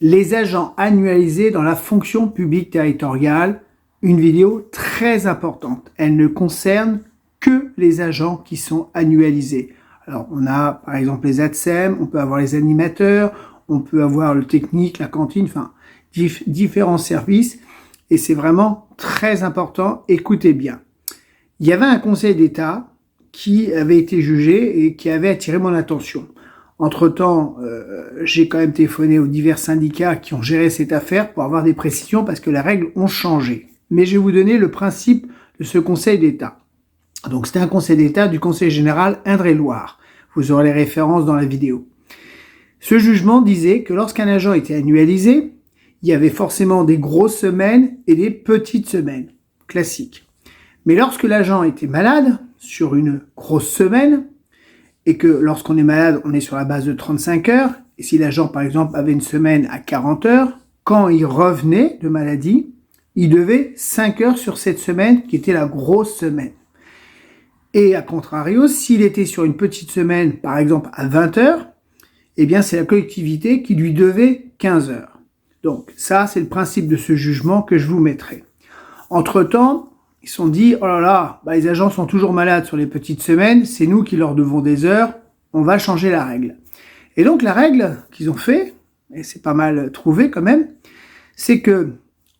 Les agents annualisés dans la fonction publique territoriale, une vidéo très importante. Elle ne concerne que les agents qui sont annualisés. Alors, on a par exemple les ATSEM, on peut avoir les animateurs, on peut avoir le technique, la cantine, enfin, différents services. Et c'est vraiment très important. Écoutez bien. Il y avait un conseil d'État qui avait été jugé et qui avait attiré mon attention. Entre-temps, j'ai quand même téléphoné aux divers syndicats qui ont géré cette affaire pour avoir des précisions parce que les règles ont changé. Mais je vais vous donner le principe de ce Conseil d'État. Donc c'était un Conseil d'État du Conseil général Indre-et-Loire. Vous aurez les références dans la vidéo. Ce jugement disait que lorsqu'un agent était annualisé, il y avait forcément des grosses semaines et des petites semaines, classiques. Mais lorsque l'agent était malade, sur une grosse semaine, et que lorsqu'on est malade, on est sur la base de 35 heures, et si l'agent, par exemple, avait une semaine à 40 heures, quand il revenait de maladie, il devait 5 heures sur cette semaine, qui était la grosse semaine. Et à contrario, s'il était sur une petite semaine, par exemple à 20 heures, eh bien c'est la collectivité qui lui devait 15 heures. Donc ça, c'est le principe de ce jugement que je vous mettrai. Entre-temps, ils se sont dit, oh là là, les agents sont toujours malades sur les petites semaines, c'est nous qui leur devons des heures, on va changer la règle. Et donc la règle qu'ils ont fait, et c'est pas mal trouvé quand même, c'est que,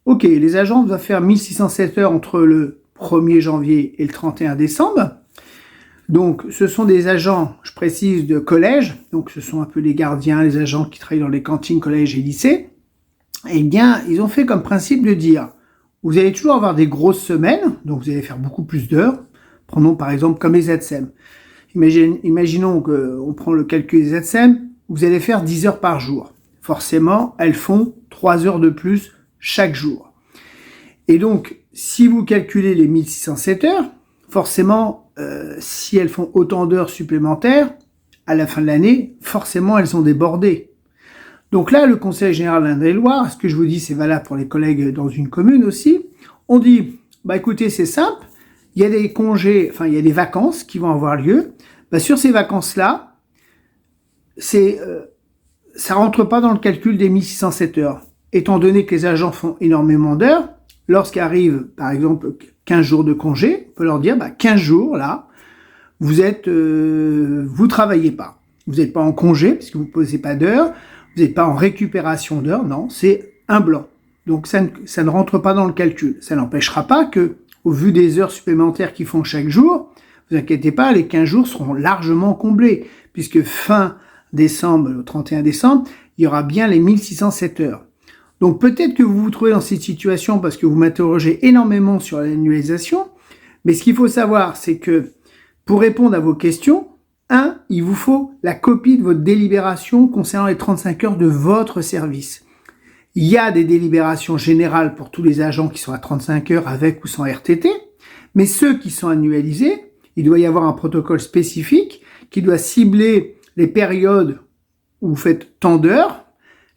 ok, les agents doivent faire 1607 heures entre le 1er janvier et le 31 décembre. Donc ce sont des agents, je précise, de collège, donc ce sont un peu les gardiens, les agents qui travaillent dans les cantines, collèges et lycées. Eh bien, ils ont fait comme principe de dire, vous allez toujours avoir des grosses semaines, donc vous allez faire beaucoup plus d'heures. Prenons par exemple comme les ATSEM. Imaginons qu'on prend le calcul des ATSEM, vous allez faire 10 heures par jour. Forcément, elles font 3 heures de plus chaque jour. Et donc, si vous calculez les 1607 heures, forcément, si elles font autant d'heures supplémentaires, à la fin de l'année, forcément, elles sont débordées. Donc là, le Conseil général d'Indre-et-Loire, ce que je vous dis, c'est valable pour les collègues dans une commune aussi, on dit, écoutez, c'est simple, il y a des congés, enfin, il y a des vacances qui vont avoir lieu. Sur ces vacances-là, ça rentre pas dans le calcul des 1607 heures. Étant donné que les agents font énormément d'heures, lorsqu'arrive, par exemple, 15 jours de congé, on peut leur dire, 15 jours, là, vous travaillez pas. Vous n'êtes pas en congé, puisque vous ne posez pas d'heures, vous n'êtes pas en récupération d'heures, non, c'est un blanc. Donc ça ne rentre pas dans le calcul. Ça n'empêchera pas que, au vu des heures supplémentaires qu'ils font chaque jour, vous inquiétez pas, les 15 jours seront largement comblés, puisque fin décembre, le 31 décembre, il y aura bien les 1607 heures. Donc peut-être que vous vous trouvez dans cette situation parce que vous m'interrogez énormément sur l'annualisation, mais ce qu'il faut savoir, c'est que pour répondre à vos questions, il vous faut la copie de votre délibération concernant les 35 heures de votre service. Il y a des délibérations générales pour tous les agents qui sont à 35 heures avec ou sans RTT, mais ceux qui sont annualisés, il doit y avoir un protocole spécifique qui doit cibler les périodes où vous faites tant d'heures,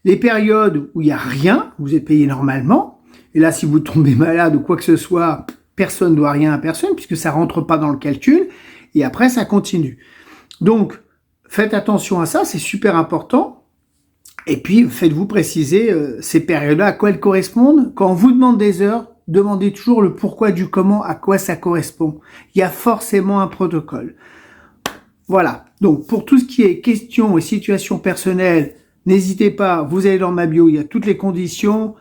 les périodes où il n'y a rien, vous êtes payé normalement, et là si vous tombez malade ou quoi que ce soit, personne ne doit rien à personne puisque ça rentre pas dans le calcul, et après ça continue. Donc, faites attention à ça, c'est super important. Et puis, faites-vous préciser ces périodes-là, à quoi elles correspondent. Quand on vous demande des heures, demandez toujours le pourquoi du comment, à quoi ça correspond. Il y a forcément un protocole. Voilà. Donc, pour tout ce qui est questions et situations personnelles, n'hésitez pas, vous allez dans ma bio, il y a toutes les conditions.